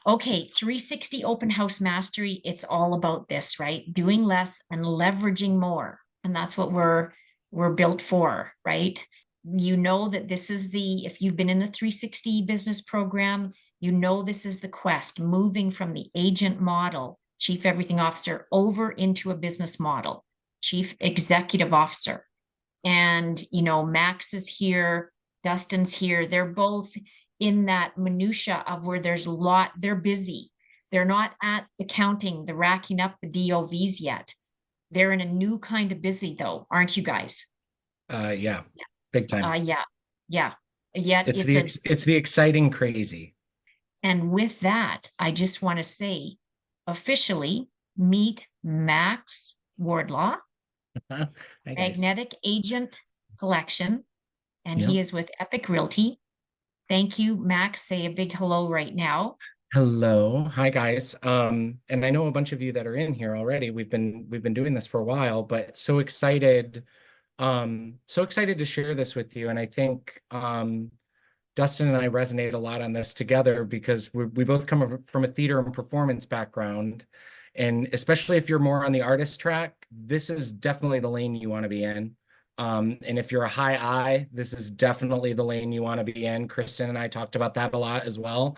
Okay, 360 open house mastery. It's all about this, right? Doing less and leveraging more. And that's what we're built for, right? You know that this is the, if you've been in the 360 business program, you know this is the quest, moving from the agent model, chief everything officer, over into a business model, chief executive officer. And Max is here, Dustin's here. They're both in that minutia of where there's a lot. They're busy. They're not at the counting, the racking up the DOVs yet. They're in a new kind of busy though, aren't you guys? Yeah, big time. Yeah, yeah. Yet It's the exciting crazy. and with that, I just want to say officially meet Max Wardlaw, Hi guys. Magnetic Agent Collection, and Yep. he is with Epic Realty. Thank you, Max. Say a big hello right now. Hello. Hi guys. And I know a bunch of you that are in here already. We've been doing this for a while, but so excited to share this with you. And I think Dustin and I resonate a lot on this together because we both come from a theater and performance background. And especially if you're more on the artist track, this is definitely the lane you want to be in. And if you're a high I, this is definitely the lane you want to be in. Kristen and I talked about that a lot as well.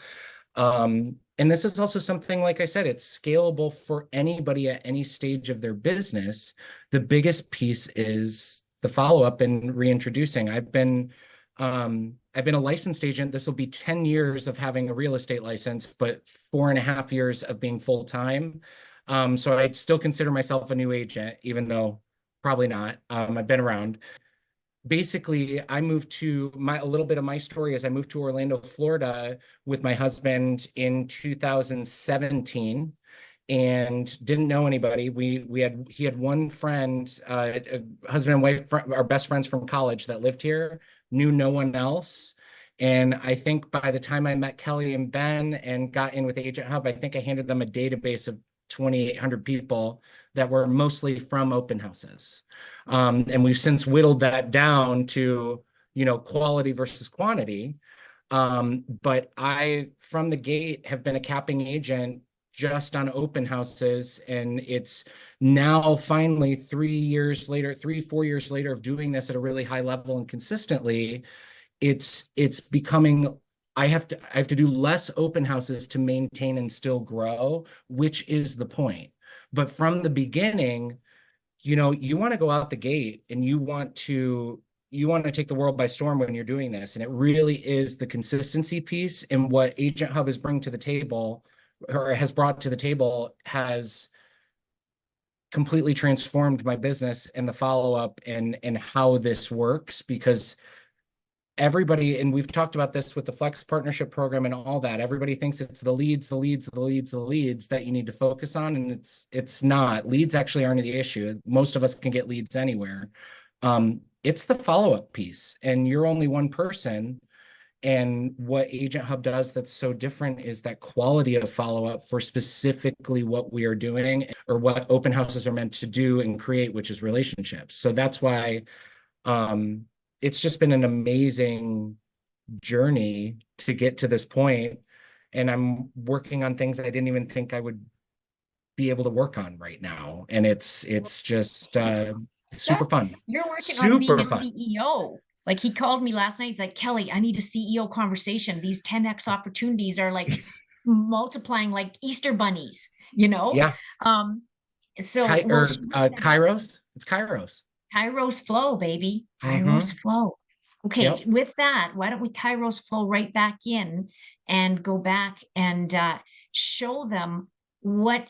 And this is also something, like I said, it's scalable for anybody at any stage of their business. The biggest piece is the follow-up and reintroducing. I've been a licensed agent. This will be 10 years of having a real estate license, but 4.5 years of being full-time. So I still consider myself a new agent, even though probably not. I've been around. Basically, I moved to a little bit of my story is I moved to Orlando, Florida with my husband in 2017 and didn't know anybody. He had one friend, a husband and wife, our best friends from college that lived here, knew no one else. And I think by the time I met Kelly and Ben and got in with Agent Hub, I think I handed them a database of 2,800 people that were mostly from open houses. And we've since whittled that down to, quality versus quantity. But I, from the gate, have been a capping agent just on open houses. And it's now finally 3 years later, 4 years later of doing this at a really high level and consistently, it's becoming I have to do less open houses to maintain and still grow, which is the point. But from the beginning, you want to go out the gate and you want to take the world by storm when you're doing this. And it really is the consistency piece, and what Agent Hub is bringing to the table or has brought to the table has completely transformed my business and the follow-up and how this works, because everybody, and we've talked about this with the Flex Partnership Program and all that, everybody thinks it's the leads that you need to focus on, and it's not. Leads actually aren't the issue. Most of us can get leads anywhere. It's the follow-up piece, and you're only one person. And what Agent Hub does that's so different is that quality of follow-up for specifically what we are doing or what open houses are meant to do and create, which is relationships. So that's why it's just been an amazing journey to get to this point. And I'm working on things I didn't even think I would be able to work on right now. And it's just super That fun. you're working on being Super a fun. CEO. Like he called me last night. He's like, Kelly, I need a CEO conversation. These 10x opportunities are like multiplying like Easter bunnies, you know? Yeah. Um, so we'll smooth that out. Kairos. It's Kairos. Kairos flow, baby. Kairos Mm-hmm. flow. Okay, Yep. with that, why don't we Kairos flow right back in and go back and show them what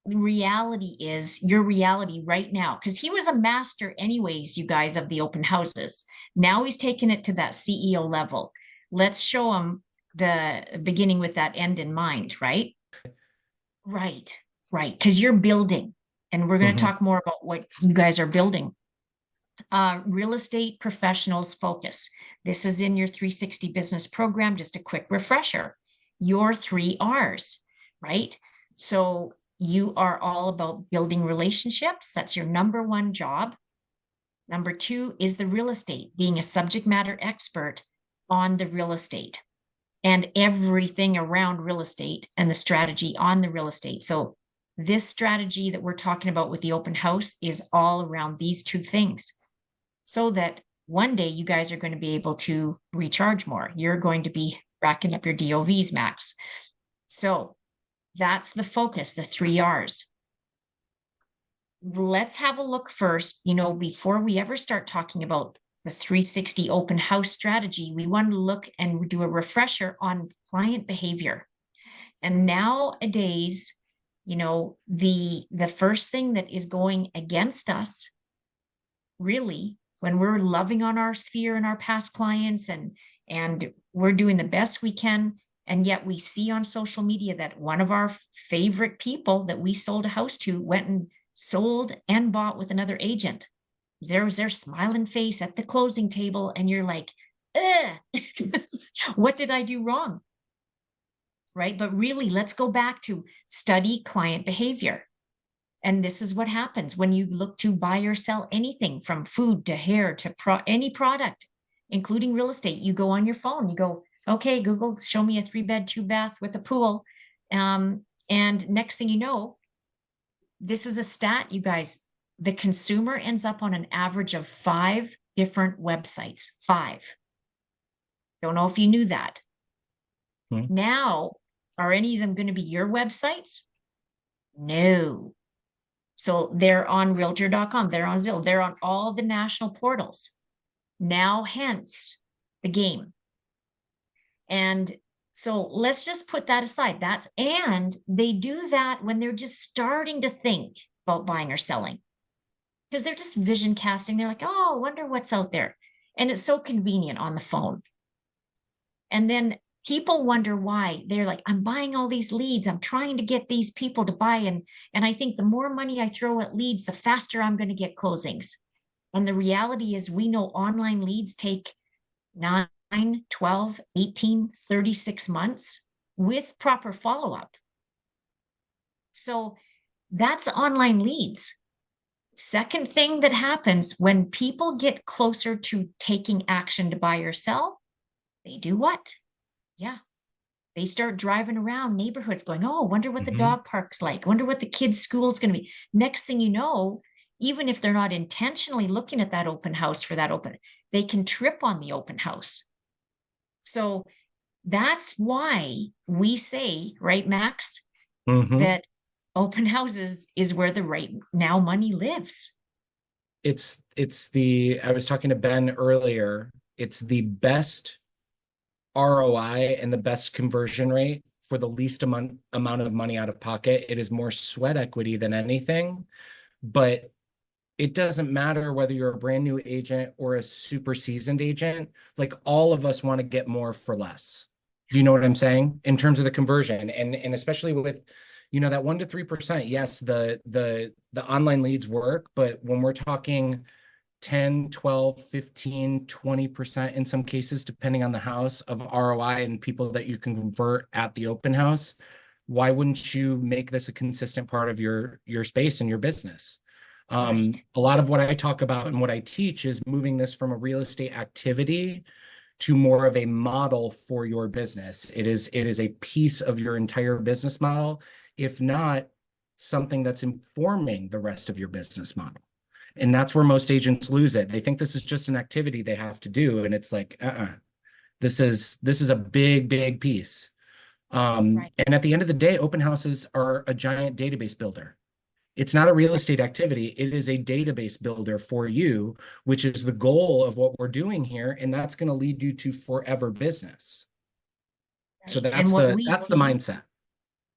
reality is, your reality right now? Because he was a master, anyways, you guys, of the open houses. Now he's taken it to that CEO level. Let's show him the beginning with that end in mind, right? Right, right. Because you're building, and we're going to Mm-hmm. talk more about what you guys are building. Real estate professionals focus. This is in your 360 business program. Just a quick refresher. Your 3 R's, right? So you are all about building relationships. That's your number one job. Number two is the real estate, being a subject matter expert on the real estate. and everything around real estate and the strategy on the real estate. So this strategy that we're talking about with the open house is all around these two things, so that one day you guys are going to be able to recharge more. You're going to be racking up your DOVs, Max. So that's the focus, the 3 R's. Let's have a look first, before we ever start talking about the 360 open house strategy, we want to look and do a refresher on client behavior. And nowadays, the first thing that is going against us, really, when we're loving on our sphere and our past clients, and we're doing the best we can, and yet we see on social media that one of our favorite people that we sold a house to went and sold and bought with another agent. There's their smiling face at the closing table, and you're like, what did I do wrong? Right? But really, let's go back to study client behavior. And this is what happens when you look to buy or sell anything from food to hair to any product, including real estate. You go on your phone, you go, okay, Google, show me a 3-bed, 2-bath with a pool. And next thing you know, this is a stat, you guys, the consumer ends up on an average of 5 different websites. 5. Don't know if you knew that. Now, are any of them going to be your websites? No. So they're on realtor.com, they're on Zillow, they're on all the national portals. Now, hence the game. And so let's just put that aside. And they do that when they're just starting to think about buying or selling, because they're just vision casting. They're like, oh, I wonder what's out there. And it's so convenient on the phone. And then people wonder why. They're like, I'm buying all these leads. I'm trying to get these people to buy. And I think the more money I throw at leads, the faster I'm going to get closings. And the reality is, we know online leads take 9, 12, 18, 36 months with proper follow-up. So that's online leads. Second thing that happens when people get closer to taking action to buy or sell, they do what? Yeah. They start driving around neighborhoods going, oh, wonder what the dog park's like. Wonder what the kids' school's going to be. Next thing you know, even if they're not intentionally looking at that open house for that open, they can trip on the open house. So that's why we say, right, Max, that open houses is where the right now money lives. I was talking to Ben earlier, it's the best ROI and the best conversion rate for the least amount of money out of pocket. It is more sweat equity than anything, but it doesn't matter whether you're a brand new agent or a super seasoned agent. Like, all of us want to get more for less. Do you know what I'm saying? In terms of the conversion, and especially with, that 1 to 3%. Yes, the online leads work, but when we're talking 10, 12, 15, 20% in some cases, depending on the house, of ROI and people that you can convert at the open house, why wouldn't you make this a consistent part of your space and your business? Right. A lot of what I talk about and what I teach is moving this from a real estate activity to more of a model for your business. It is a piece of your entire business model, if not something that's informing the rest of your business model. And that's where most agents lose it. They think this is just an activity they have to do. And it's like, this is a big, big piece. Right. And at the end of the day, open houses are a giant database builder. It's not a real estate activity. It is a database builder for you, which is the goal of what we're doing here. And that's going to lead you to forever business. Right. So And what we that's see, the mindset.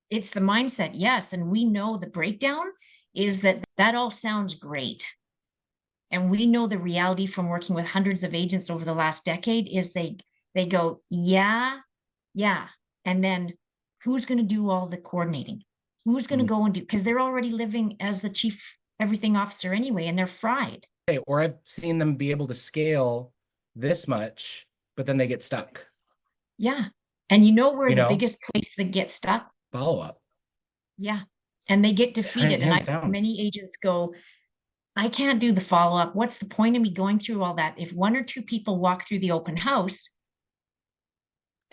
It's the mindset, yes. And we know the breakdown is that all sounds great. And we know the reality from working with hundreds of agents over the last decade is they go, yeah, yeah. And then who's going to do all the coordinating? Who's going to go and do, because they're already living as the chief everything officer anyway, and they're fried. Okay, or I've seen them be able to scale this much, but then they get stuck. Yeah. And you know where the biggest place that gets stuck? Follow up. Yeah. And they get defeated. And Hands down. many agents go, I can't do the follow up. What's the point of me going through all that? If 1 or 2 people walk through the open house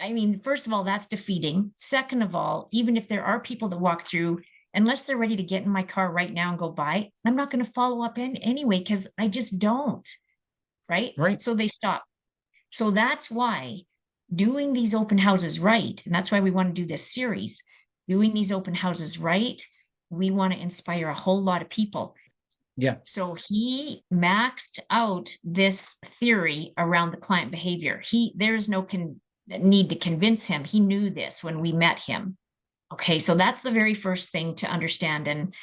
I mean, first of all, that's defeating. Second of all, even if there are people that walk through, unless they're ready to get in my car right now and go buy, I'm not going to follow up in anyway, because I just don't. Right. Right. So they stop. So that's why doing these open houses right, and that's why we want to do this series, doing these open houses right, we want to inspire a whole lot of people. Yeah. So he maxed out this theory around the client behavior. There's no need to convince him. He knew this when we met him. Okay, so that's the very first thing to understand. And,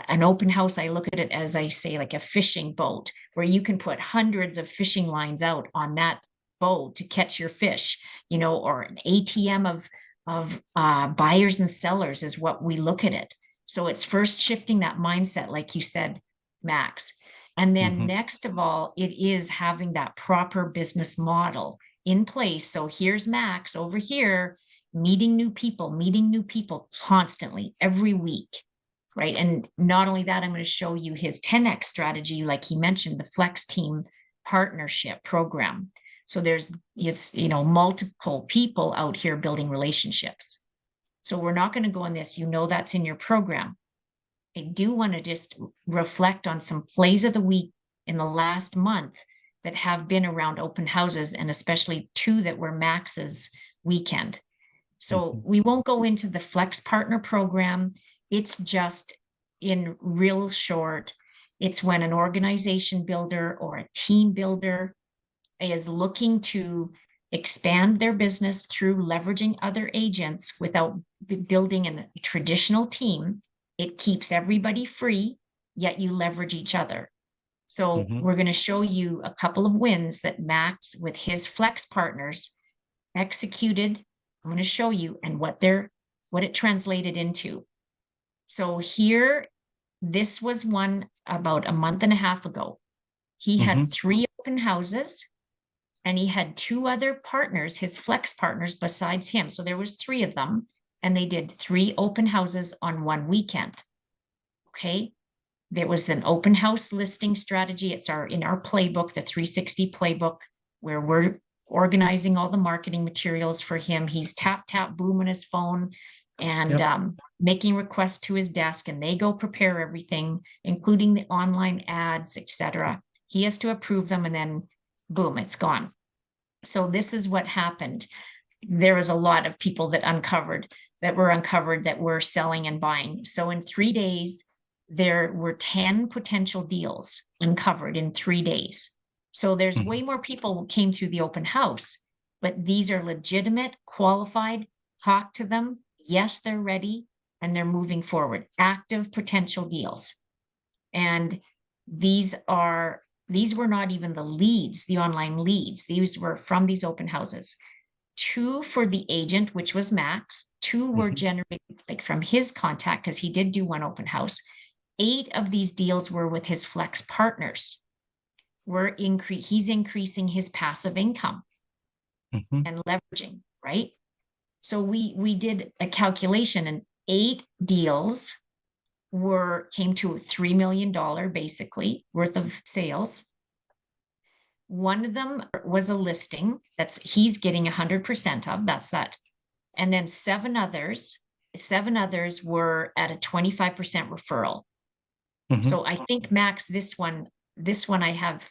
an open house, I look at it as, I say, like a fishing boat, where you can put hundreds of fishing lines out on that boat to catch your fish, or an ATM of buyers and sellers is what we look at it. So it's first shifting that mindset, like you said, Max. And then next of all, it is having that proper business model in place. So here's Max over here, meeting new people constantly every week, right? And not only that, I'm going to show you his 10X strategy, like he mentioned, the Flex Team Partnership Program. So there's multiple people out here building relationships. So we're not going to go on this. That's in your program. I do want to just reflect on some plays of the week in the last month that have been around open houses, and especially 2 that were Max's weekend. So we won't go into the Flex Partner Program. It's just in real short. It's when an organization builder or a team builder is looking to expand their business through leveraging other agents without building a traditional team. It keeps everybody free, yet you leverage each other. So we're going to show you a couple of wins that Max, with his Flex partners, executed. I'm going to show you and what it translated into. So here, this was one about a month and a half ago. He had 3 open houses, and he had 2 other partners, his Flex partners, besides him. So there was 3 of them, and they did 3 open houses on one weekend. Okay. There was an open house listing strategy. It's in our playbook, the 360 playbook, where we're organizing all the marketing materials for him. He's tap, boom on his phone and making requests to his desk, and they go prepare everything, including the online ads, etc. He has to approve them, and then boom, it's gone. So this is what happened. There was a lot of people that were uncovered that were selling and buying. So in 3 days, there were 10 potential deals uncovered in 3 days. So there's way more people who came through the open house, but these are legitimate, qualified, talk to them. Yes, they're ready and they're moving forward. Active potential deals. And these were not even the leads, the online leads. These were from these open houses. 2 for the agent, which was Max. 2 were generated like from his contact, because he did do 1 open house. 8 of these deals were with his Flex partners. He's increasing his passive income and leveraging, right? So we did a calculation, and 8 deals came to $3 million basically worth of sales. 1 of them was a listing he's getting 100% of, that's that. And then 7 others were at a 25% referral. So I think Max, this one I have,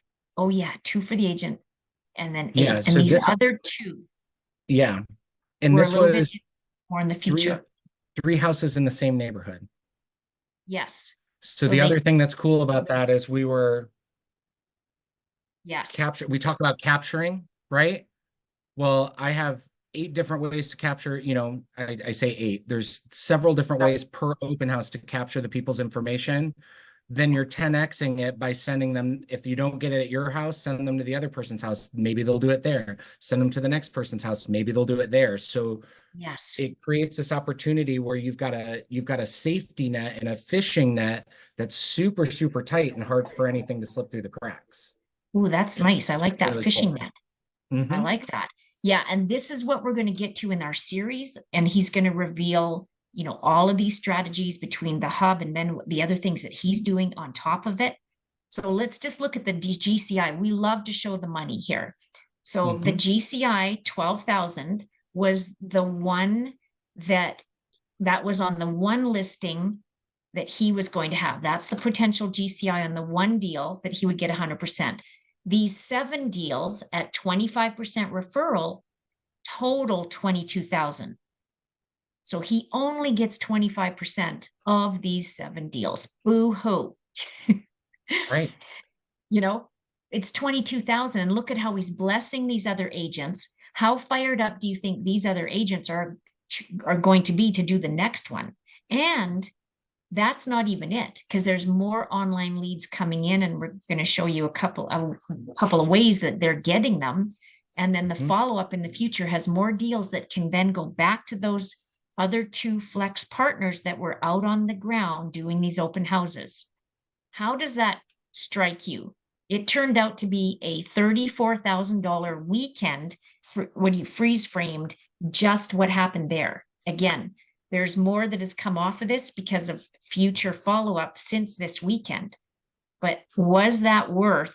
2 for the agent, and then 8. Yeah, and so these this, other 2 and were this a little bit was more in the future. 3 houses in the same neighborhood. Yes. So the other thing that's cool about that is we talk about capturing, right? Well, I have 8 different ways to capture, I say 8. There's several different ways per open house to capture the people's information. Then you're 10Xing it by sending them, if you don't get it at your house, send them to the other person's house. Maybe they'll do it there. Send them to the next person's house. Maybe they'll do it there. So it creates this opportunity where you've got a safety net and a fishing net that's super, super tight and hard for anything to slip through the cracks. Ooh, that's nice. I like that really fishing cool. net. I like that. Yeah. And this is what we're going to get to in our series. And he's going to reveal, all of these strategies between the hub and then the other things that he's doing on top of it. So let's just look at the GCI. We love to show the money here. So the Mhm. GCI 12,000 was the one that was on the one listing that he was going to have. That's the potential GCI on the one deal that he would get 100%. These 7 deals at 25% referral total 22,000. So he only gets 25% of these 7 deals. Boo hoo. Right. You know, it's 22,000, and look at how he's blessing these other agents. How fired up do you think these other agents are going to be to do the next one? And that's not even it, because there's more online leads coming in, and we're going to show you a couple of ways that they're getting them. And then the Mhm. follow-up in the future has more deals that can then go back to those other 2 flex partners that were out on the ground doing these open houses. How does that strike you? It turned out to be a $34,000 weekend when you freeze framed just what happened there. Again, there's more that has come off of this because of future follow-up since this weekend. But was that worth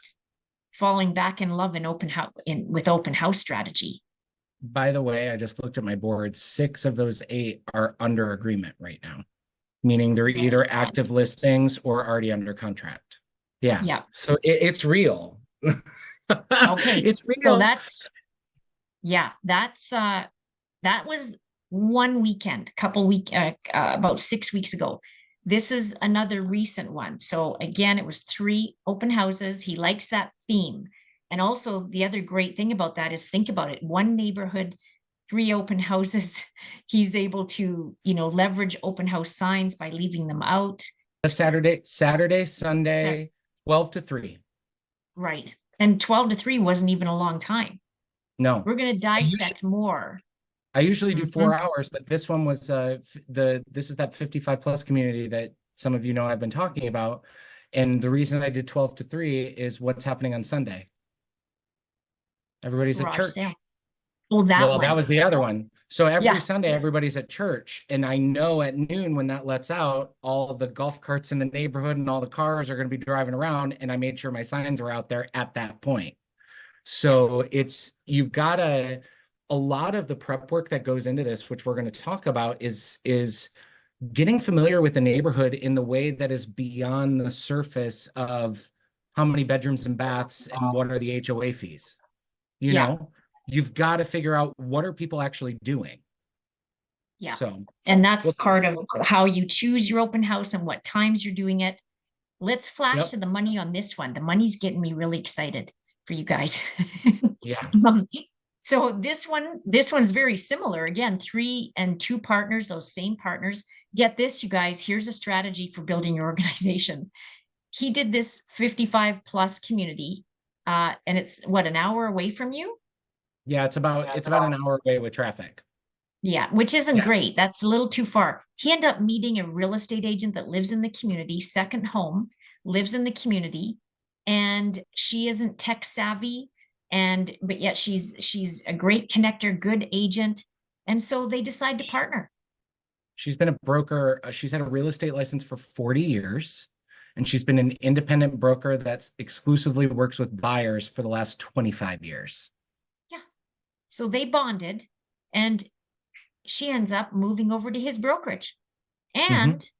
falling back in love in with open house strategy? By the way, I just looked at my board. 6 of those 8 are under agreement right now, meaning they're either active listings or already under contract. Yeah. Yeah. So it's real. Okay. It's So real. that was one weekend, about 6 weeks ago. This is another recent one. So again, it was 3 open houses. He likes that theme. And also the other great thing about that is, think about it. One neighborhood, 3 open houses. He's able to, leverage open house signs by leaving them out. Saturday, So, Sunday, 12 to 3. right. And 12 to 3 wasn't even a long time. No. We're going to I usually dissect more. I usually do Mhm. 4 hours, but this one was this is that 55 plus community that some of you know I've been talking about. And the reason I did 12 to 3 is what's happening on Sunday. Everybody's at Garage sale. church. Well, that Well, that one. was the other one. So every Yeah. Sunday, everybody's at church. And I know at noon when that lets out, all the golf carts in the neighborhood and all the cars are going to be driving around. And I made sure my signs were out there at that point. Yeah. So you've got a lot of the prep work that goes into this, which we're going to talk about, is getting familiar with the neighborhood in the way that is beyond the surface of how many bedrooms and baths and what are the HOA fees. You Yeah. know, you've got to figure out what are people actually doing. Yeah. So, And that's well, part of how you choose your open house and what times you're doing it. Let's flash yep, to the money on this one. The money's getting me really excited for you guys. yeah, Um, so this one's very similar. Again, 3 and 2 partners, those same partners. Get this, you guys, here's a strategy for building your organization. He did this 55 plus community, and it's what, an hour away from you? yeah. It's about an hour away with traffic. Yeah, which isn't Yeah, great. That's a little too far. He ended up meeting a real estate agent that lives in the community, second home, lives in the community, and she isn't tech savvy, but yet she's a great connector, good agent. And so they decide to partner. she's been a broker. She's had a real estate license for 40 years, and she's been an independent broker that's exclusively works with buyers for the last 25 years. Yeah. So they bonded, and she ends up moving over to his brokerage. Hmm. And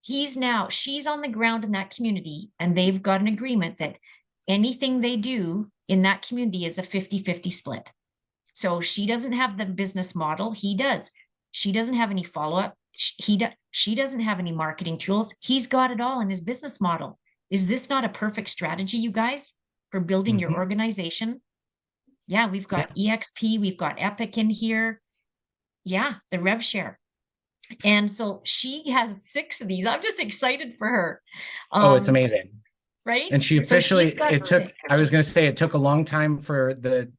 she's on the ground in that community, and they've got an agreement that anything they do in that community is a 50-50 split. So she doesn't have the business model, he does. She doesn't have any follow-up. She doesn't have any marketing tools. He's got it all in his business model. Is this not a perfect strategy, you guys, for building your Hmm. organization? Yeah, we've Yeah. got EXP, we've got Epic in here. Yeah, the rev share. And so she has 6 of these. I'm just excited for her. Oh, it's Um, amazing. right? And she So officially, she's got it took, 6. I was going to say it took a long time for the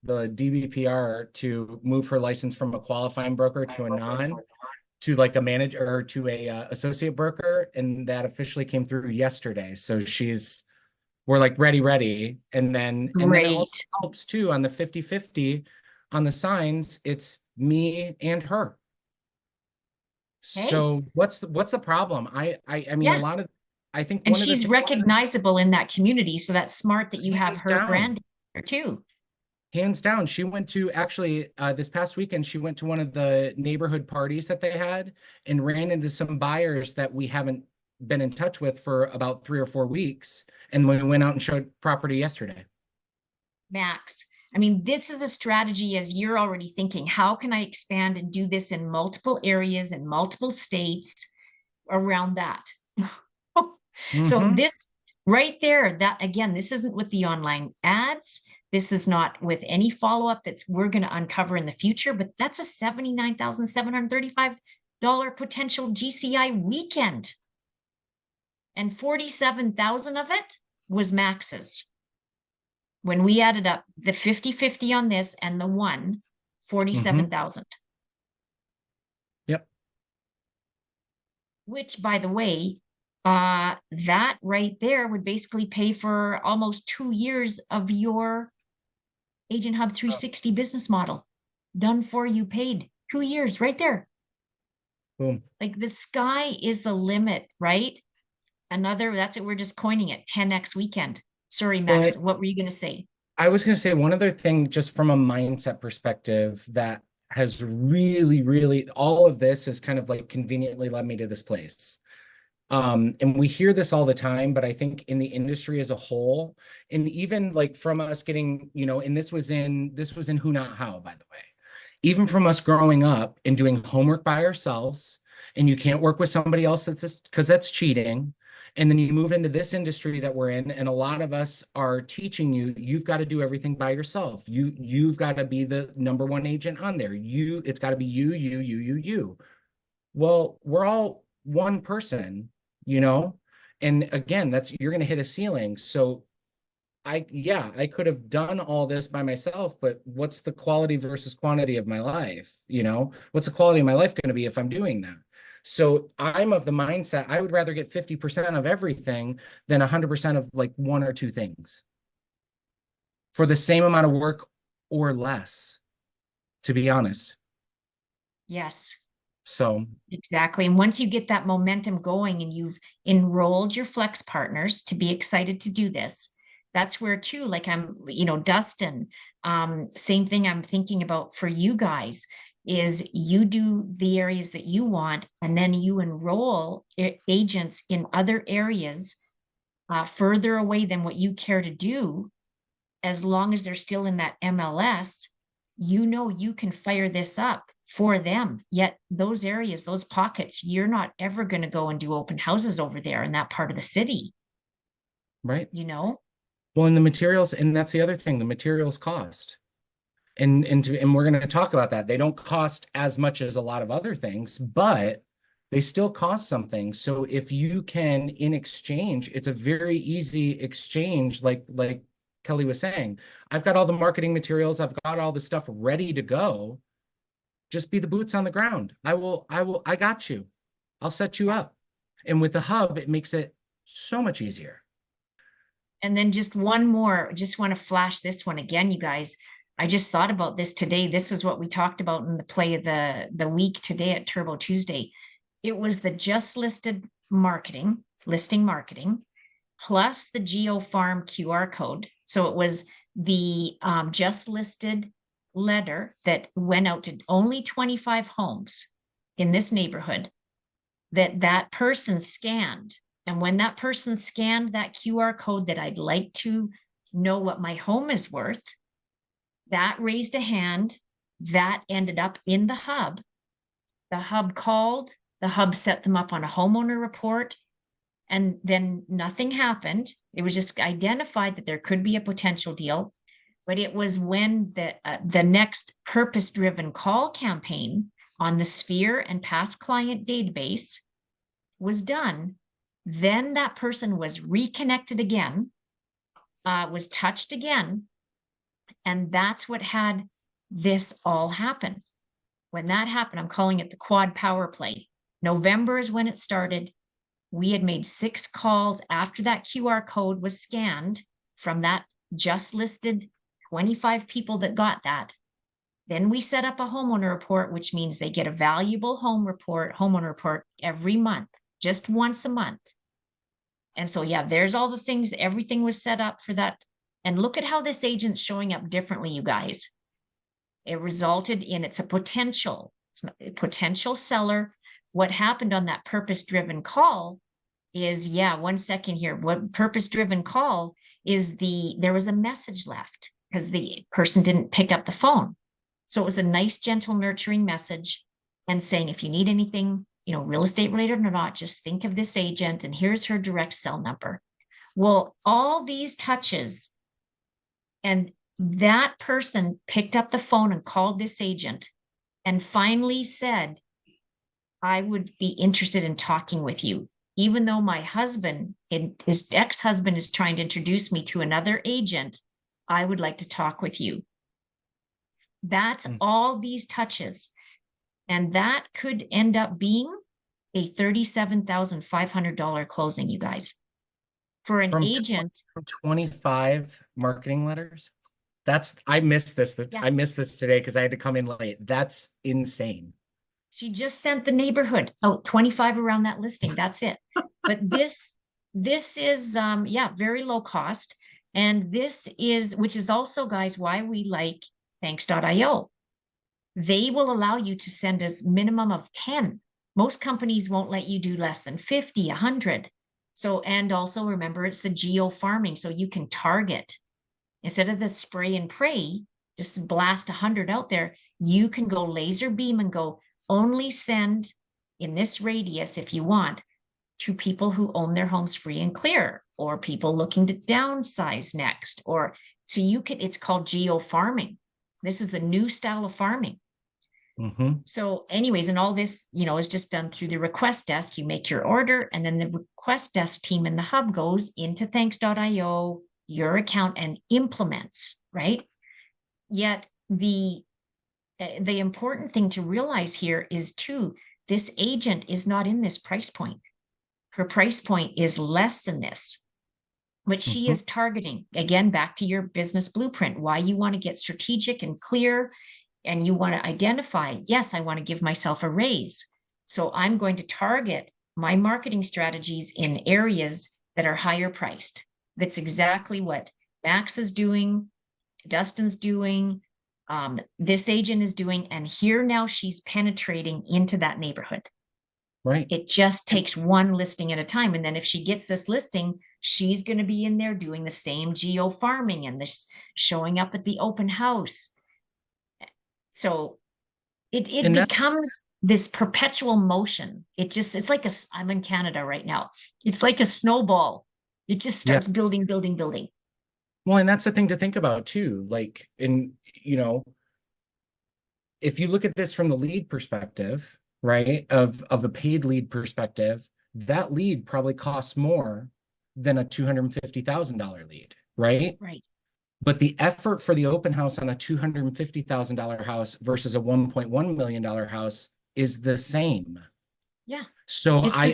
DBPR to move her license from a qualifying broker to a non, to like a manager or to a associate broker. And that officially came through yesterday. So we're like ready. And then it also Great. helps too on the 50-50 on the signs. It's me and her. Hey, So what's the problem? I mean, yeah. I think And one of the she's things, recognizable in that community. So that's smart that you have hands her down. brand there too. Hands down. She went to actually this past weekend, she went to one of the neighborhood parties that they had and ran into some buyers that we haven't been in touch with for about 3 or 4 weeks. And we went out and showed property yesterday. Max. I mean, this is a strategy as you're already thinking, how can I expand and do this in multiple areas and multiple states around that? So Mm-hmm. this right there, that again, this isn't with the online ads. This is not with any follow-up that's we're going to uncover in the future, but that's a $79,735 potential GCI weekend. And 47,000 of it was Max's. When we added up the 50-50 on this and the one, 47,000. Yep. Which, by the way, that right there would basically pay for almost 2 years of your Agent Hub 360 business model. Done for you, paid. 2 years right there. Boom. Like the sky is the limit, right? That's it. We're just coining it 10x weekend. Sorry, Max. But What were you going to say? I was going to say one other thing, just from a mindset perspective, that has really, really, all of this has kind of like conveniently led me to this place. And we hear this all the time, but I think in the industry as a whole, and even like from us getting, and this was in Who Not How, by the way, even from us growing up and doing homework by ourselves, and you can't work with somebody else because that's cheating. And then you move into this industry that we're in, and a lot of us are teaching you've got to do everything by yourself. You've got to be the number one agent on there. It's got to be you. Well, we're all one person, you know? And again, you're going to hit a ceiling. So I could have done all this by myself, but what's the quality versus quantity of my life? What's the quality of my life going to be if I'm doing that? So I'm of the mindset, I would rather get 50% of everything than 100% of like one or two things for the same amount of work or less, to be honest. Yes. So, Exactly. And once you get that momentum going and you've enrolled your flex partners to be excited to do this, that's where too, like Dustin, same thing I'm thinking about for you guys is you do the areas that you want, and then you enroll agents in other areas further away than what you care to do, as long as they're still in that MLS, you can fire this up for them. Yet those areas, those pockets, you're not ever going to go and do open houses over there in that part of the city, right. you know? Well, and the materials, and that's the other thing, the materials cost. And we're going to talk about that. They don't cost as much as a lot of other things, but they still cost something. So if you can, in exchange, it's a very easy exchange, like Kelly was saying. I've got all the marketing materials, I've got all the stuff ready to go. Just be the boots on the ground. I got you. I'll set you up. And with the hub, it makes it so much easier. And then just one more, just want to flash this one again, you guys. I just thought about this today. This is what we talked about in the play of the week today at Turbo Tuesday. It was the just listed listing marketing, plus the Geo Farm QR code. So it was the just listed letter that went out to only 25 homes in this neighborhood that person scanned. And when that person scanned that QR code that I'd like to know what my home is worth, that raised a hand, that ended up in the hub. The hub called, the hub set them up on a homeowner report, and then nothing happened. It was just identified that there could be a potential deal. But it was when the next purpose-driven call campaign on the Sphere and past client database was done, then that person was reconnected again, was touched again, and that's what had this all happen. When that happened, I'm calling it the quad power play. November is when it started. We had made 6 calls after that QR code was scanned from that just listed 25 people that got that. Then we set up a homeowner report, which means they get a valuable homeowner report every month, just once a month. And so, yeah, there's all the things, everything was set up for that And look at how this agent's showing up differently, you guys. It resulted in, it's a potential seller. What happened on that purpose-driven call is, yeah, 1 second here. What purpose-driven call is there was a message left because the person didn't pick up the phone. So it was a nice, gentle, nurturing message and saying, if you need anything, real estate related or not, just think of this agent and here's her direct cell number. Well, all these touches, and that person picked up the phone and called this agent and finally said, I would be interested in talking with you. Even though my husband, his ex-husband, is trying to introduce me to another agent, I would like to talk with you. That's all these touches. And that could end up being a $37,500 closing, you guys. For an agent. From 25 marketing letters. I missed this. Yeah. I missed this today because I had to come in late. That's insane. She just sent the neighborhood out 25 around that listing. That's it. But this is, very low cost. And which is also, guys, why we like thanks.io. They will allow you to send us minimum of 10. Most companies won't let you do less than 50, 100. So, and also remember, it's the geo farming. So you can target instead of the spray and pray, just blast 100 out there. You can go laser beam and go only send in this radius, if you want, to people who own their homes free and clear, or people looking to downsize next, or so you can, it's called geo farming. This is the new style of farming. So anyways, and all this, is just done through the request desk. You make your order and then the request desk team in the hub goes into thanks.io, your account, and implements, right? Yet the important thing to realize here is too, this agent is not in this price point. Her price point is less than this, which she is targeting. Again, back to your business blueprint, why you want to get strategic and clear, and you want to identify, yes, I want to give myself a raise. So I'm going to target my marketing strategies in areas that are higher priced. That's exactly what Max is doing, Dustin's doing, this agent is doing, and here now she's penetrating into that neighborhood. Right. It just takes one listing at a time. And then if she gets this listing, she's going to be in there doing the same geo farming and this showing up at the open house. So it becomes this perpetual motion. It's like I'm in Canada right now. It's like a snowball. It just starts building, building, building. Well, and that's the thing to think about too. Like, if you look at this from the lead perspective, right, of a paid lead perspective, that lead probably costs more than a $250,000 lead, right? Right. But the effort for the open house on a $250,000 house versus a $1.1 million house is the same. Yeah. So I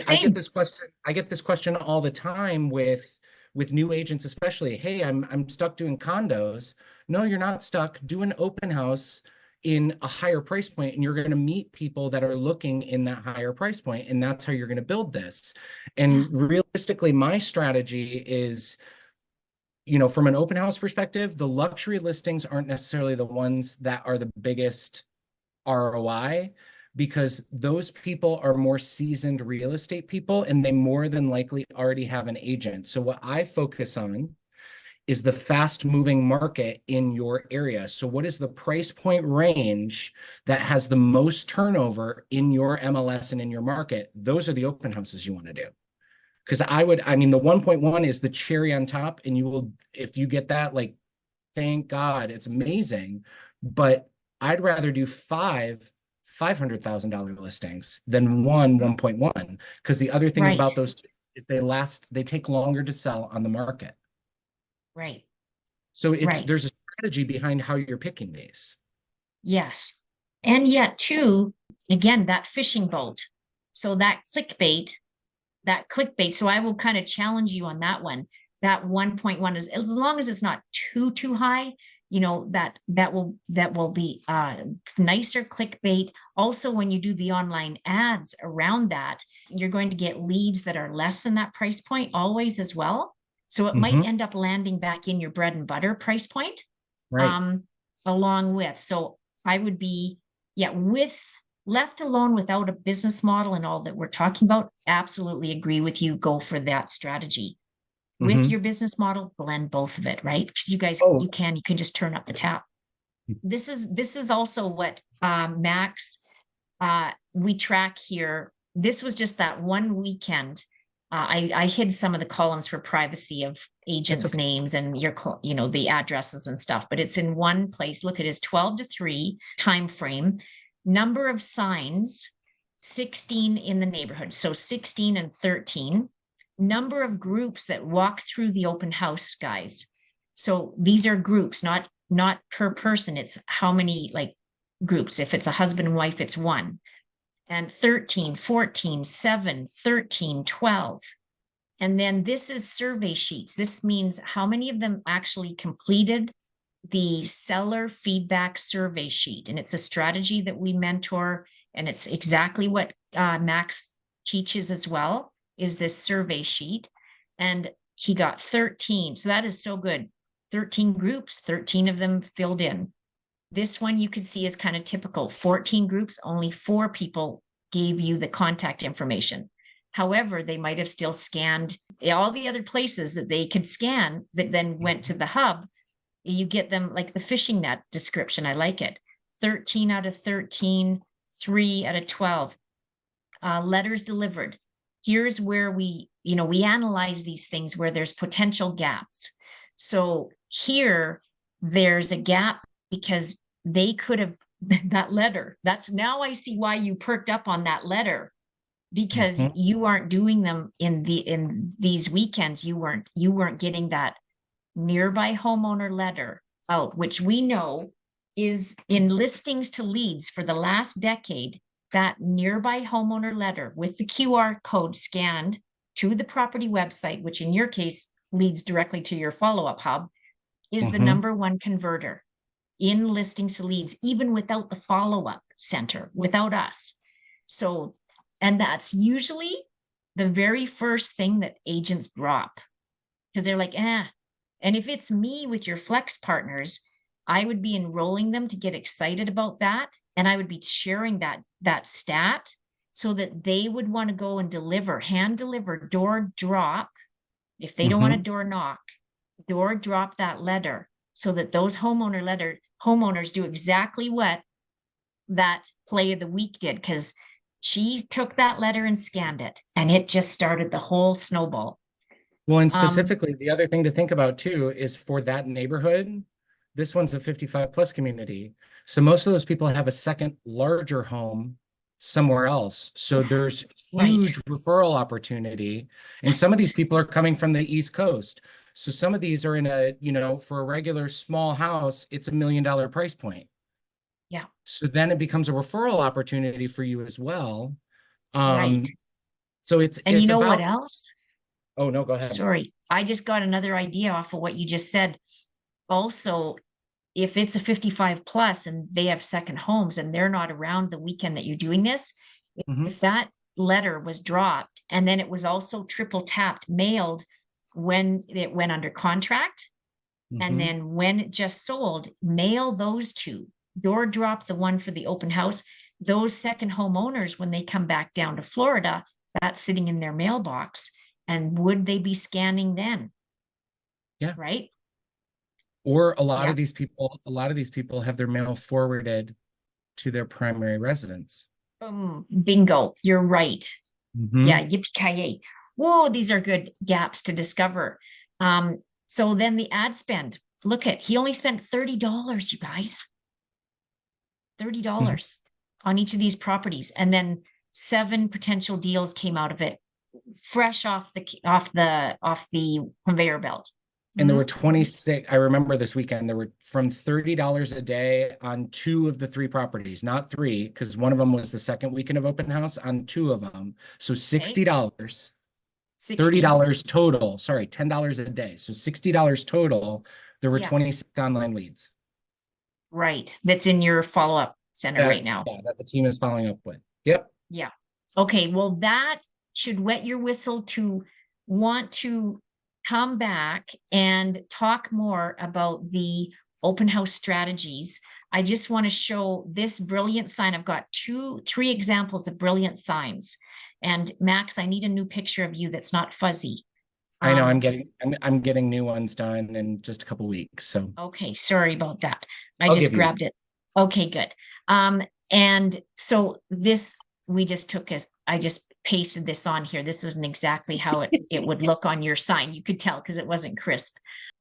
get this question all the time with new agents, especially. Hey, I'm stuck doing condos. No, you're not stuck. Do an open house in a higher price point, and you're going to meet people that are looking in that higher price point, and that's how you're going to build this. And realistically, my strategy is, from an open house perspective, the luxury listings aren't necessarily the ones that are the biggest ROI, because those people are more seasoned real estate people and they more than likely already have an agent. So what I focus on is the fast moving market in your area. So what is the price point range that has the most turnover in your MLS and in your market? Those are the open houses you want to do. Because the 1.1 is the cherry on top, and you will, if you get that, like, thank God, it's amazing. But I'd rather do five $500,000 listings than 1.1, because the other thing about those two is they take longer to sell on the market. Right. So there's a strategy behind how you're picking these. Yes. And yet too, again, that fishing boat. So that clickbait. So I will kind of challenge you on that one. That 1.1 is, as long as it's not too high, that will be nicer clickbait. Also, when you do the online ads around that, you're going to get leads that are less than that price point always as well. So it might Mm-hmm. end up landing back in your bread and butter price point, Right. um, along with. So I would be, yeah, with left alone without a business model and all that we're talking about, absolutely agree with you. Go for that strategy. With Mm-hmm. your business model, blend both of it, right? Because you guys, Oh. you can just turn up the tap. This is also what Max we track here. This was just that one weekend. I hid some of the columns for privacy of That's agents' okay. names and the addresses and stuff, but it's in one place. Look at his 12 to 3 time frame, number of signs, 16 in the neighborhood. So 16 and 13. Number of groups that walk through the open house, guys. So these are groups, not per person. It's how many like groups. If it's a husband and wife, it's one. And 13, 14, 7, 13, 12. And then this is survey sheets. This means how many of them actually completed the seller feedback survey sheet. And it's a strategy that we mentor. And it's exactly what Max teaches as well, is this survey sheet. And he got 13. So that is so good. 13 groups, 13 of them filled in. This one you could see is kind of typical. 14 groups, only 4 people gave you the contact information. However, they might have still scanned all the other places that they could scan that then went to the hub. You get them like the fishing net description. I like it. 13 out of 13, 3 out of 12. Letters delivered. Here's where we analyze these things where there's potential gaps. So here, there's a gap because they could have that letter. That's now I see why you perked up on that letter, because Mm-hmm. you aren't doing them in these weekends. You weren't getting that nearby homeowner letter out, which we know is in listings to leads for the last decade. That nearby homeowner letter with the QR code scanned to the property website, which in your case leads directly to your follow-up hub, is the Mm-hmm. number one converter in listings to leads, even without the follow-up center, without us. So, and that's usually the very first thing that agents drop, because they're like, and if it's me with your flex partners, I would be enrolling them to get excited about that. And I would be sharing that stat so that they would want to go and deliver, hand deliver, door drop. If they don't want to Mm-hmm. door knock, door drop that letter so that those homeowners do exactly what that play of the week did, because she took that letter and scanned it and it just started the whole snowball. Well, and Um, specifically, the other thing to think about too is for that neighborhood, this one's a 55 plus community. So most of those people have a second larger home somewhere else. So there's right. huge referral opportunity. And some of these people are coming from the East Coast. So some of these are in for a regular small house, it's $1 million price point. Yeah. So then it becomes a referral opportunity for you as well. Right. Um, so it's And you it's know what about, else? oh no, go ahead. Sorry, I just got another idea off of what you just said. Also, if it's a 55 plus and they have second homes and they're not around the weekend that you're doing this, Mhm. if that letter was dropped and then it was also triple tapped, mailed when it went under contract, and Mhm. then when it just sold, mail those two, door drop the one for the open house. Those second homeowners, when they come back down to Florida, that's sitting in their mailbox. And would they be scanning then? Yeah. Right? Or Yeah. a lot of these people have their mail forwarded to their primary residence. Bingo. You're right. Yeah. Hmm. Yippee-ki-yay. Whoa, these are good gaps to discover. So then the ad spend. Look at, he only spent $30, you guys. Hmm. $30 on each of these properties. And then 7 potential deals came out of it, fresh off the conveyor belt. And there were Mhm. 26, I remember this weekend, there were from $30 a day on 2 of the 3 properties, not 3, because one of them was the second weekend of open house on 2 of them. So Okay. $60, 60. $30 total, sorry, $10 a day. So $60 total. There were Yeah. 26 online leads Right. That's in your follow-up center right now. that the team is following up with. Yep. Yeah. Okay. Well, that should whet your whistle to want to come back and talk more about the open house strategies. I just want to show this brilliant sign. I've got three examples of brilliant signs. And Max, I need a new picture of you that's not fuzzy. I know Um, I'm getting new ones done in just a couple weeks. So okay, sorry about that. I I'll just give you. grabbed it. Okay, good. And so this, we just took a, I just pasted this on here. This isn't exactly how it would look on your sign. You could tell because it wasn't crisp.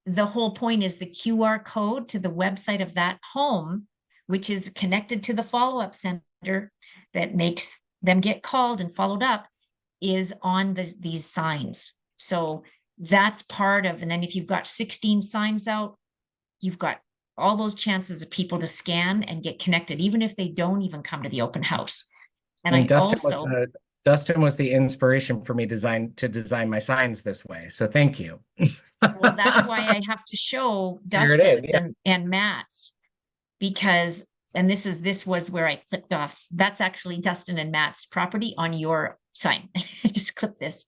The whole point is the QR code to the website of that home, which is connected to the follow-up center that makes them get called and followed up, is on these signs. So that's part of, and then if you've got 16 signs out, you've got all those chances of people to scan and get connected, even if they don't even come to the open house. And And I also, Dustin was the inspiration for me to design my signs this way. So thank you. well, that's why I have to show Here it is. Dustin's Yeah. and Matt's, because, and this was where I clicked off. That's actually Dustin and Matt's property on your sign. I just clicked this.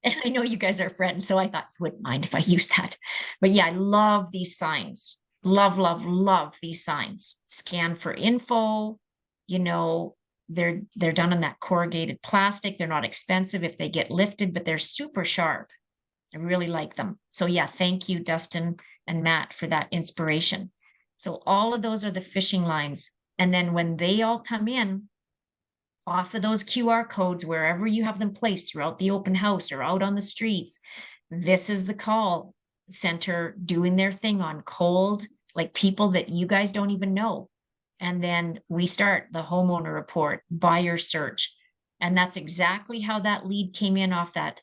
And I know you guys are friends, so I thought you wouldn't mind if I used that. But yeah, I love these signs. Love, love, love these signs. Scan for info. You know, they're done in that corrugated plastic. They're not expensive if they get lifted, but they're super sharp. I really like them. So yeah, thank you, Dustin and Matt, for that inspiration. So all of those are the fishing lines. And then when they all come in, off of those QR codes, wherever you have them placed throughout the open house or out on the streets, this is the call center doing their thing on cold, like people that you guys don't even know. And then we start the homeowner report, buyer search. And that's exactly how that lead came in off that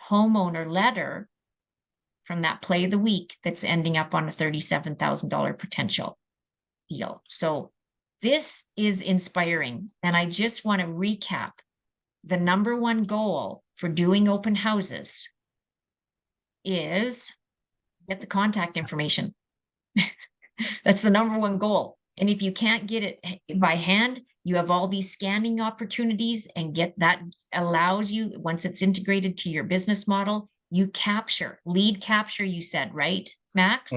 homeowner letter from that play of the week that's ending up on a $37,000 potential deal. So this is inspiring. And I just want to recap the number one goal for doing open houses is get the contact information. That's the number one goal. And if you can't get it by hand, you have all these scanning opportunities, and get that allows you, once it's integrated to your business model, you capture, lead capture, you said, right, Max?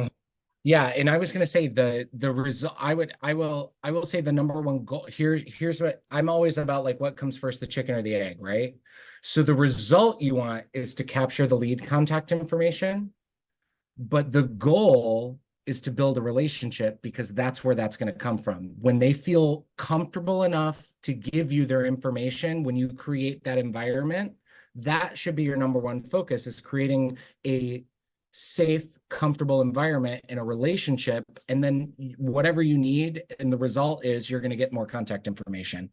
Yeah, and I was going to say the result. I will say the number one goal here's what I'm always about, like what comes first, the chicken or the egg, right? So the result you want is to capture the lead contact information, but the goal is to build a relationship, because that's where that's going to come from. When they feel comfortable enough to give you their information, when you create that environment, that should be your number one focus, is creating a safe, comfortable environment in a relationship. And then whatever you need, and the result is you're going to get more contact information.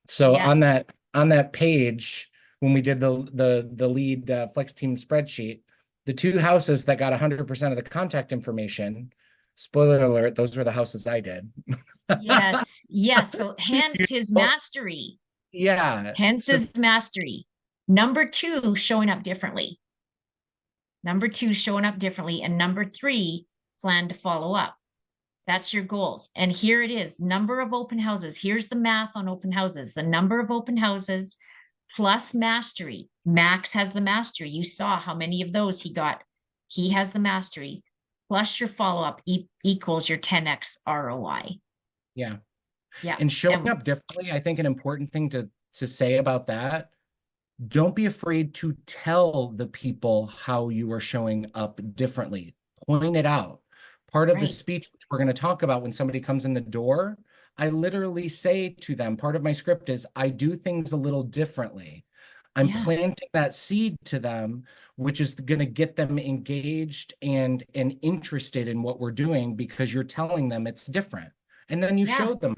So Yes. on that page, when we did the lead flex team spreadsheet, the two houses that got 100% of the contact information, spoiler alert, those were the houses I did. Yes. Yes. So hence his mastery. Yeah. Hence So his mastery. Number two, showing up differently. Number two, showing up differently. And number three, plan to follow up. That's your goals. And here it is, number of open houses. Here's the math on open houses. The number of open houses plus mastery. Max has the mastery. You saw how many of those he got. He has the mastery. Plus your follow-up equals your 10x ROI. yeah. Yeah. And showing up differently, I think an important thing to say about that, don't be afraid to tell the people how you are showing up differently. Point it out. Part of the speech, which we're going to talk about when somebody comes in the door, I literally say to them, part of my script is, I do things a little differently. I'm planting that seed to them, which is going to get them engaged and interested in what we're doing, because you're telling them it's different. And then you show them.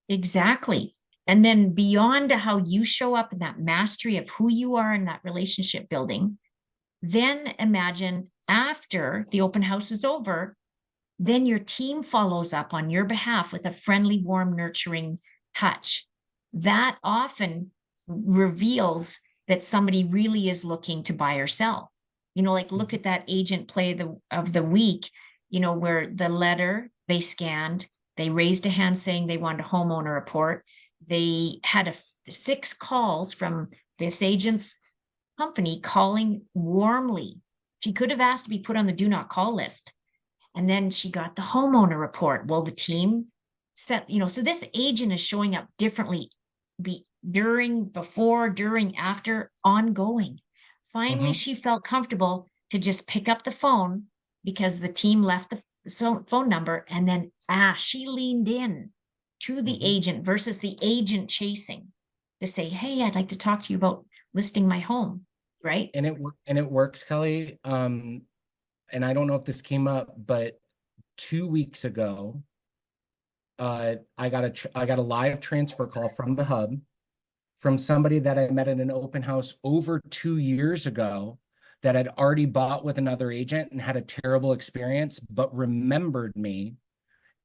Exactly. And then beyond how you show up in that mastery of who you are in that relationship building, then imagine after the open house is over, then your team follows up on your behalf with a friendly, warm, nurturing touch. That often reveals that somebody really is looking to buy or sell. You know, like look at that agent play of the week, you know, where the letter they scanned, they raised a hand saying they wanted a homeowner report. They had 6 calls from this agent's company calling warmly. She could have asked to be put on the do not call list. And then she got the homeowner report. Well, the team set, so this agent is showing up differently during, before, during, after, ongoing. Finally, Mhm. she felt comfortable to just pick up the phone because the team left the phone number, and then she leaned in to the Mhm. agent versus the agent chasing to say, hey, I'd like to talk to you about listing my home, right? And it works, Kelly. And I don't know if this came up, but 2 weeks ago, I got a live transfer call from the hub from somebody that I met at an open house over 2 years ago that had already bought with another agent and had a terrible experience, but remembered me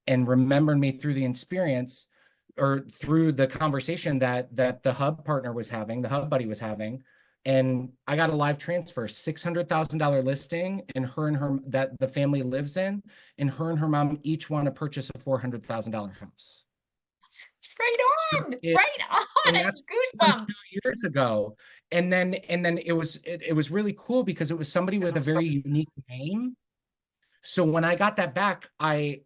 and remembered me through the experience or through the conversation that the hub partner was having, the hub buddy was having. And I got a live transfer, $600,000 listing, and her that the family lives in, and her and her mom each want to purchase a $400,000 house. Right So on, it right on. and I that's from two goosebumps. years ago. And then it was really cool because it was somebody with a very unique name. So when I got that back, and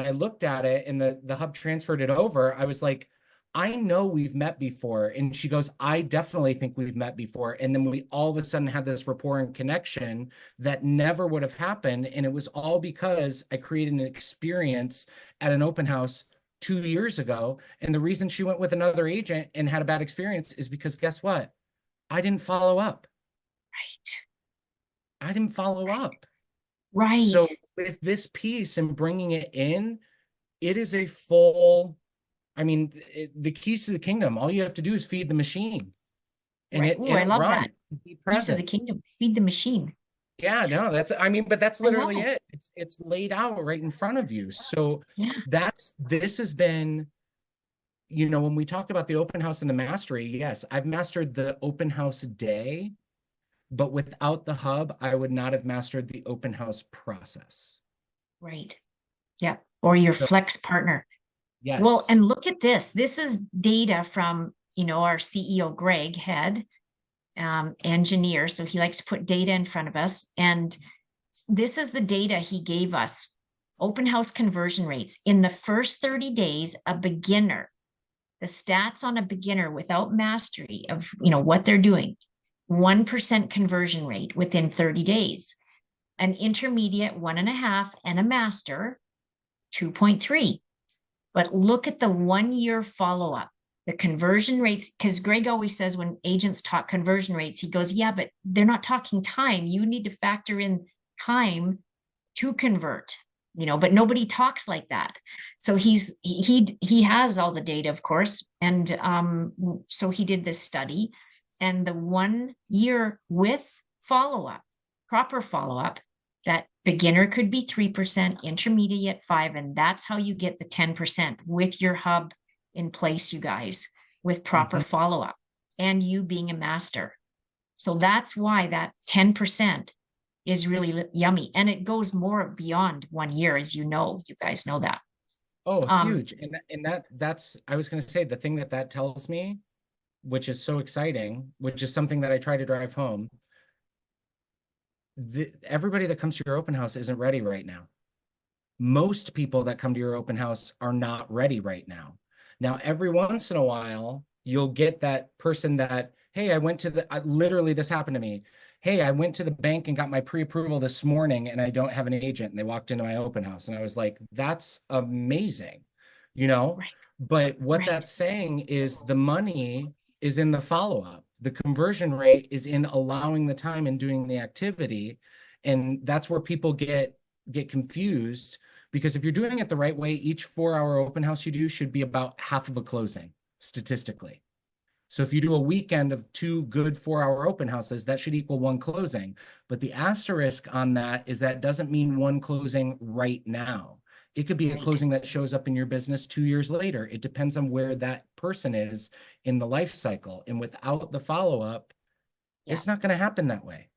I looked at it and the hub transferred it over, I was like, I know we've met before. And she goes, I definitely think we've met before. And then we all of a sudden had this rapport and connection that never would have happened. And it was all because I created an experience at an open house 2 years ago. And the reason she went with another agent and had a bad experience is because guess what? I didn't follow up. I didn't follow up. Right, So with this piece and bringing it in, it is a full, I mean, the keys to the kingdom. All you have to do is feed the machine, and right. it Oh, and I it love that. runs. Be Piece of the present. kingdom. Feed the machine. Yeah, no, that's I mean, but that's I love literally it. it. It's laid out right in front of you. So Yeah, that's this has been, when we talk about the open house and the mastery, yes, I've mastered the open house day, but without the hub, I would not have mastered the open house process. right. Yeah. Or your So flex partner. Well, yes. and look at this. This is data from, our CEO, Greg, head engineer. So he likes to put data in front of us. And this is the data he gave us. Open house conversion rates. In the first 30 days, a beginner, the stats on a beginner without mastery of, what they're doing, 1% conversion rate within 30 days, an intermediate 1.5, and a master 2.3. But look at the 1 year follow-up, the conversion rates, because Greg always says when agents talk conversion rates, he goes, yeah, but they're not talking time. You need to factor in time to convert, but nobody talks like that. So he has all the data, of course. And so he did this study, and the 1 year with follow-up, proper follow-up, that beginner could be 3%, intermediate 5%, and that's how you get the 10% with your hub in place, you guys, with proper Mhm. follow-up and you being a master. So that's why that 10% is really yummy. And it goes more beyond 1 year, as you guys know that. Oh, Um, huge. That's I was going to say the thing that tells me, which is so exciting, which is something that I try to drive home. Everybody that comes to your open house isn't ready right now. Most people that come to your open house are not ready right now. Now, every once in a while, you'll get that person that, hey, literally this happened to me. Hey, I went to the bank and got my pre-approval this morning and I don't have an agent. And they walked into my open house and I was like, that's amazing, you know? right, But what right. that's saying is the money is in the follow-up. The conversion rate is in allowing the time and doing the activity. And that's where people get confused because if you're doing it the right way, each 4 hour open house you do should be about half of a closing statistically. So if you do a weekend of 2 good 4 hour open houses, that should equal one closing. But the asterisk on that is that doesn't mean one closing right now. It could be a Right. closing that shows up in your business 2 years later. It depends on where that person is in the life cycle. And without the follow up, Yeah. it's not going to happen that way.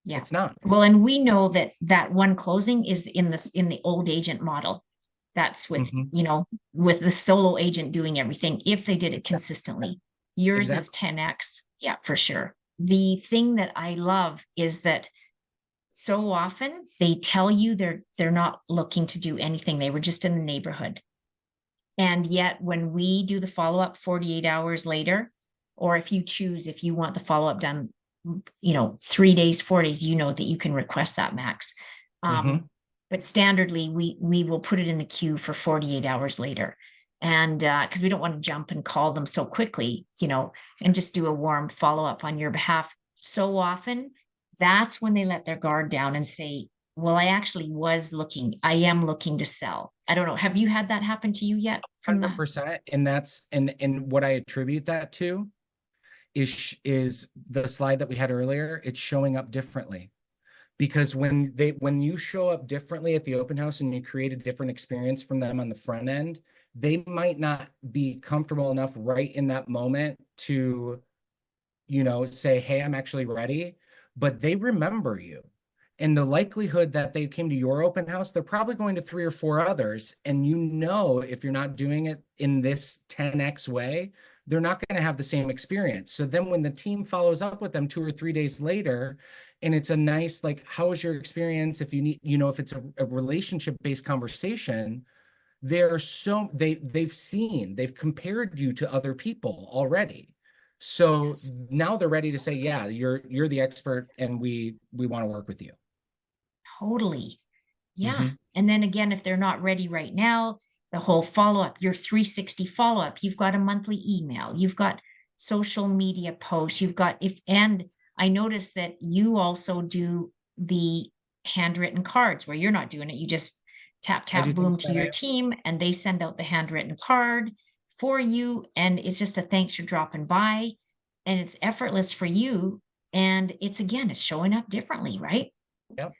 Yeah. It's not. Well, and we know that one closing is in the old agent model. That's with, Mhm. with the solo agent doing everything if they did it consistently. Yours is Exactly. 10x. Yeah, for sure. the thing that I love is that so often they tell you they're not looking to do anything. They were just in the neighborhood. And yet when we do the follow-up 48 hours later, or if you choose, if you want the follow-up done, 3 days, 4 days, that you can request that, Max. Mm-hmm. But standardly, we will put it in the queue for 48 hours later. And because we don't want to jump and call them so quickly, and just do a warm follow-up on your behalf. So often, that's when they let their guard down and say, well, I am looking to sell. I don't know. Have you had that happen to you yet from the 100%. And that's and what I attribute that to is the slide that we had earlier. It's showing up differently. Because when you show up differently at the open house and you create a different experience from them on the front end, they might not be comfortable enough right in that moment to, say, hey, I'm actually ready, but they remember you. And the likelihood that they came to your open house, they're probably going to 3 or 4 others. And if you're not doing it in this 10x way, they're not going to have the same experience. So then when the team follows up with them 2 or 3 days later, and it's a nice, like, how was your experience? If you need, if it's a relationship-based conversation, they've compared you to other people already. So now they're ready to say, yeah, you're the expert and we want to work with you. Totally. Yeah. Mm-hmm. And then again, if they're not ready right now, the whole follow-up, your 360 follow-up, you've got a monthly email, you've got social media posts, and I noticed that you also do the handwritten cards where you're not doing it. You just tap, I do tap, boom things to that your I team and they send out the handwritten card for you. And it's just a thanks for dropping by and it's effortless for you. And it's showing up differently, right? Yep.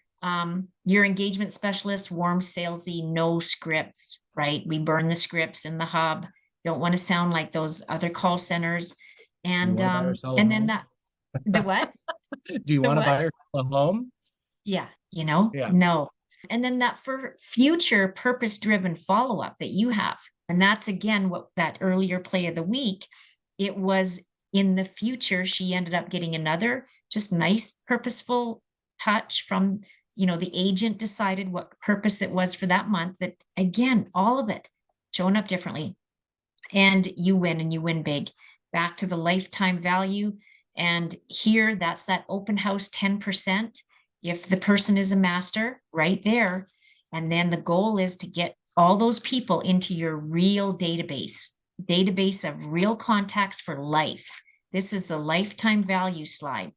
Your engagement specialist, warm salesy, no scripts, right? We burn the scripts in the hub. Don't want to sound like those other call centers. Do you And want to buy or sell a and then home? the what? Do you The want to what? buy or sell a home? Yeah, Yeah. no. And then that for future purpose-driven follow-up that you have. And that's again what that earlier play of the week, it was in the future, she ended up getting another just nice, purposeful touch from, the agent decided what purpose it was for that month. That again, all of it showing up differently. And you win big. Back to the lifetime value. And here, that's that open house 10%. If the person is a master, right there. And then the goal is to get all those people into your real database of real contacts for life. This is the lifetime value slide.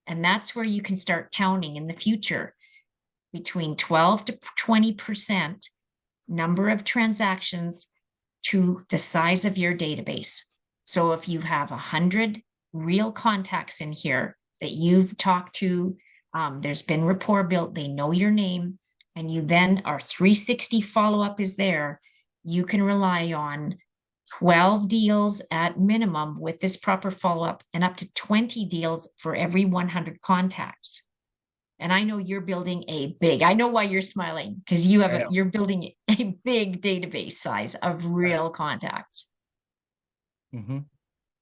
And that's where you can start counting in the future between 12 to 20% number of transactions to the size of your database. So if you have 100 real contacts in here that you've talked to, there's been rapport built, they know your name, and you then our 360 follow-up is there, you can rely on 12 deals at minimum with this proper follow-up and up to 20 deals for every 100 contacts. And I know you're building I know why you're smiling because you're building a big database size of real contacts Mm-hmm.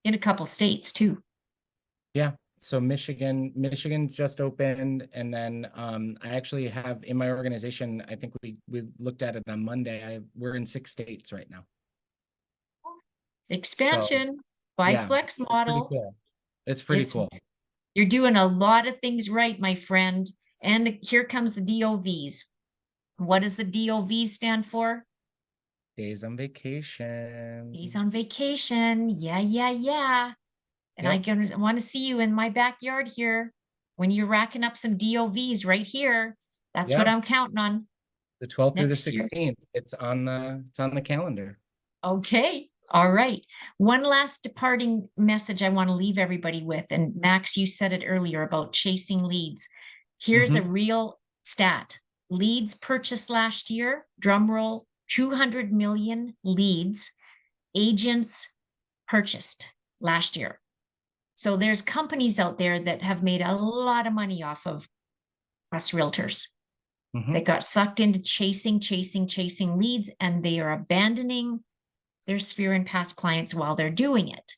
in a couple states too. Yeah. So Michigan just opened, and then I actually have in my organization. I think we looked at it on Monday. We're in 6 states right now. So Expansion by yeah, flex it's pretty model. cool. It's pretty It's cool. You're doing a lot of things right, my friend. And here comes the DOVs. What does the DOV stand for? Days on vacation. Days on vacation. Yeah, yeah, yeah. And Yep. want to see you in my backyard here when you're racking up some DOVs right here. That's what Yeah. I'm counting on The 12th through the next year. 16th. It's on the calendar. Okay. All right. One last departing message I want to leave everybody with. And Max, you said it earlier about chasing leads. Here's a Mm-hmm. real stat. Leads purchased last year, drum roll, 200 million leads, agents purchased last year. So there's companies out there that have made a lot of money off of us realtors. Mm-hmm. They got sucked into chasing leads, and they are abandoning their sphere and past clients while they're doing it.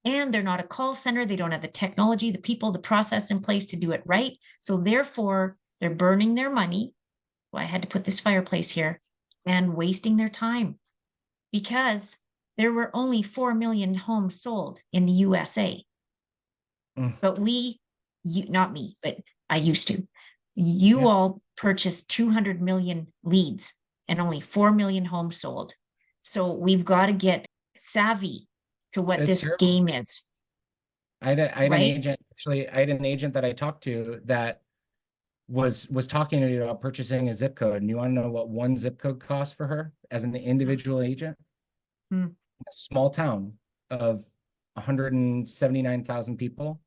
and they're not a call center. They don't have the technology, the people, the process in place to do it right. So therefore, they're burning their money. Well, I had to put this fireplace here and wasting their time because there were only 4 million homes sold in the USA. Mm. But not me, but I used to. You Yeah, all purchased 200 million leads and only 4 million homes sold. So we've got to get savvy to what it's this terrible. game is, I had an right? agent, actually, I had an agent that I talked to that was talking to me about purchasing a zip code. And you want to know what one zip code costs for her as an individual agent? Hmm. A small town of 179,000 people,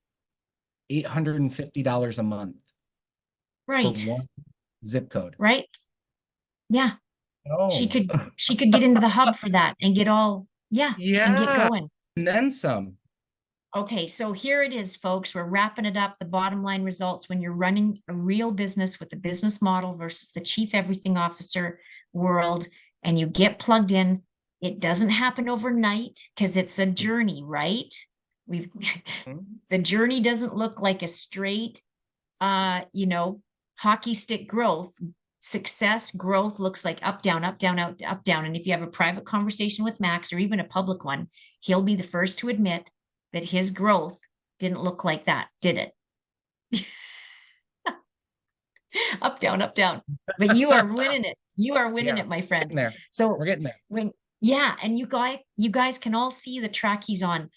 $850 a month for Right, one zip code. right. Yeah. She Oh, could she could get into the hub for that and get all, yeah, and get yeah. going. And then some. Okay, so here it is, folks. We're wrapping it up. The bottom line results when you're running a real business with the business model versus the chief everything officer world, and you get plugged in. It doesn't happen overnight because it's a journey, right? We've the journey doesn't look like a straight hockey stick growth. Success growth looks like up, down, up, down, out, up, down. And if you have a private conversation with Max or even a public one, he'll be the first to admit that his growth didn't look like that, did it? Up, down, up, down. But you are winning it. You are winning Yeah, it, my friend. getting there. So We're getting there. when yeah, and you guys can all see the track he's on.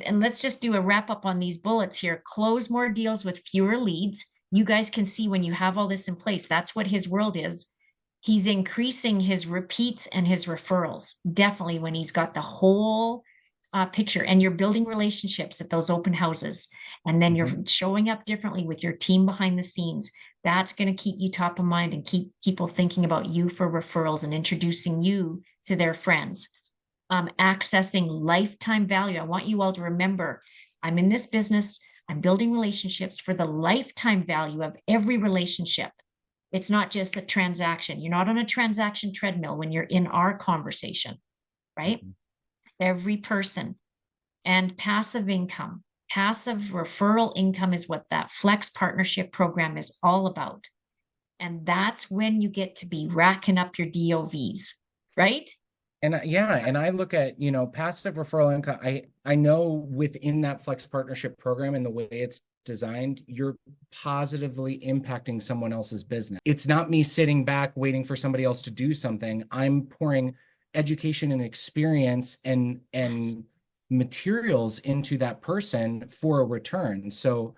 And let's just do a wrap up on these bullets here. Close more deals with fewer leads. You guys can see when you have all this in place, that's what his world is. He's increasing his repeats and his referrals, definitely when he's got the whole picture, and you're building relationships at those open houses. And then you're Mhm. showing up differently with your team behind the scenes. That's going to keep you top of mind and keep people thinking about you for referrals and introducing you to their friends. Accessing lifetime value. I want you all to remember, I'm in this business, I'm building relationships for the lifetime value of every relationship. It's not just a transaction. You're not on a transaction treadmill when you're in our conversation, right? Mhm. Every person. And passive income. Passive referral income is what that flex partnership program is all about. And that's when you get to be racking up your DOVs, right? And yeah, and I look at, passive referral income. I know within that flex partnership program and the way it's designed, you're positively impacting someone else's business. It's not me sitting back waiting for somebody else to do something. I'm pouring education and experience and Yes. materials into that person for a return. So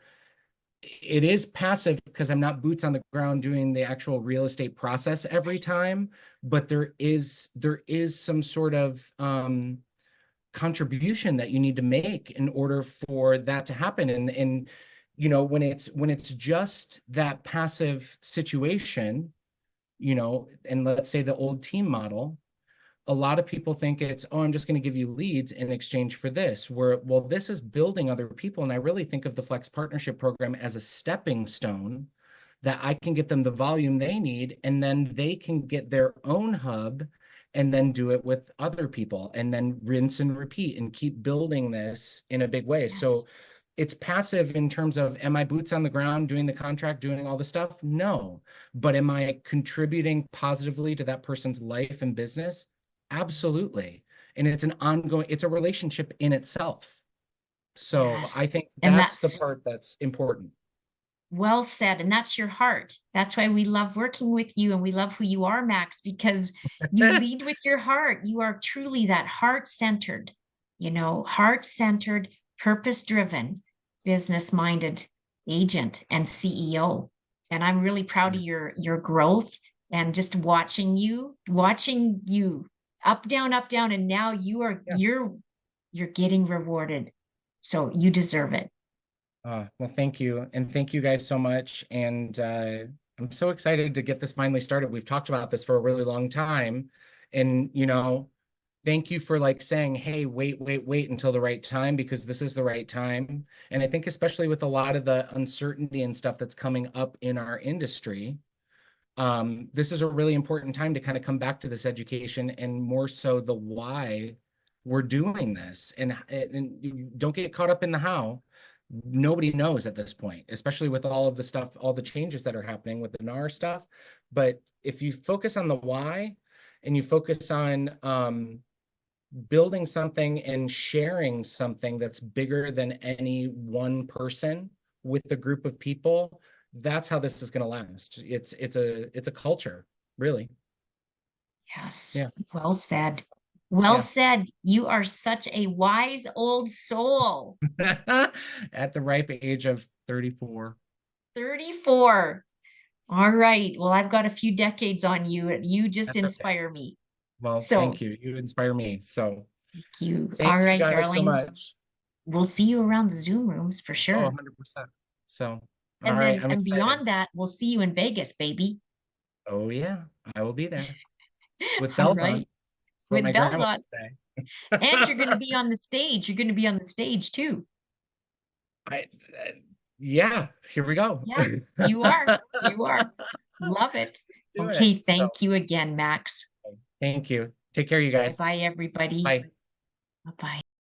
it is passive because I'm not boots on the ground doing the actual real estate process every Right. time, but there is some sort of contribution that you need to make in order for that to happen. And when it's just that passive situation, and let's say the old team model, a lot of people think it's, oh, I'm just going to give you leads in exchange for this. Where, well, this is building other people. And I really think of the Flex Partnership Program as a stepping stone that I can get them the volume they need, and then they can get their own hub and then do it with other people and then rinse and repeat and keep building this in a big way. Yes. So it's passive in terms of, am I boots on the ground doing the contract, doing all the stuff? No. But am I contributing positively to that person's life and business? Absolutely. And it's a relationship in itself. So I Yes. think And that's the that's part that's important. well said. And that's your heart. That's why we love working with you and we love who you are, Max, because you lead with your heart. You are truly that heart-centered, heart-centered, purpose-driven, business-minded agent and CEO. And I'm really proud of your growth and just watching you up, down, and now Yeah. you're getting rewarded. So you deserve it. Well, thank you. And thank you guys so much. And I'm so excited to get this finally started. We've talked about this for a really long time. And, thank you for like saying, hey, wait until the right time, because this is the right time. And I think especially with a lot of the uncertainty and stuff that's coming up in our industry, this is a really important time to kind of come back to this education and more so the why we're doing this, and you don't get caught up in the how. Nobody knows at this point, especially with all of the stuff, all the changes that are happening with the NAR stuff. But if you focus on the why and you focus on building something and sharing something that's bigger than any one person with a group of people, that's how this is going to last. It's a culture, really. Yes. Yeah. Well said. Well Yeah. said. You are such a wise old soul. At the ripe age of 34. 34. All right. Well, I've got a few decades on you. You just That's okay. inspire me. Well, So thank you. You inspire me. So thank you. All thank you right, guys so darlings. much. We'll see you around the Zoom rooms for Oh, sure. 100%. So, all And right, then, I'm and excited. beyond that, we'll see you in Vegas, baby. Oh yeah, I will be there with All bells on. right. What my With bells grandma on. would And you're say. going to be on the stage. You're going to be on the stage too. I, yeah, here we go. Yeah, you are. You are. Love it. Do it. Okay. So, Thank you again, Max. thank you. Take care, you Bye guys. bye, everybody. Bye. Bye bye.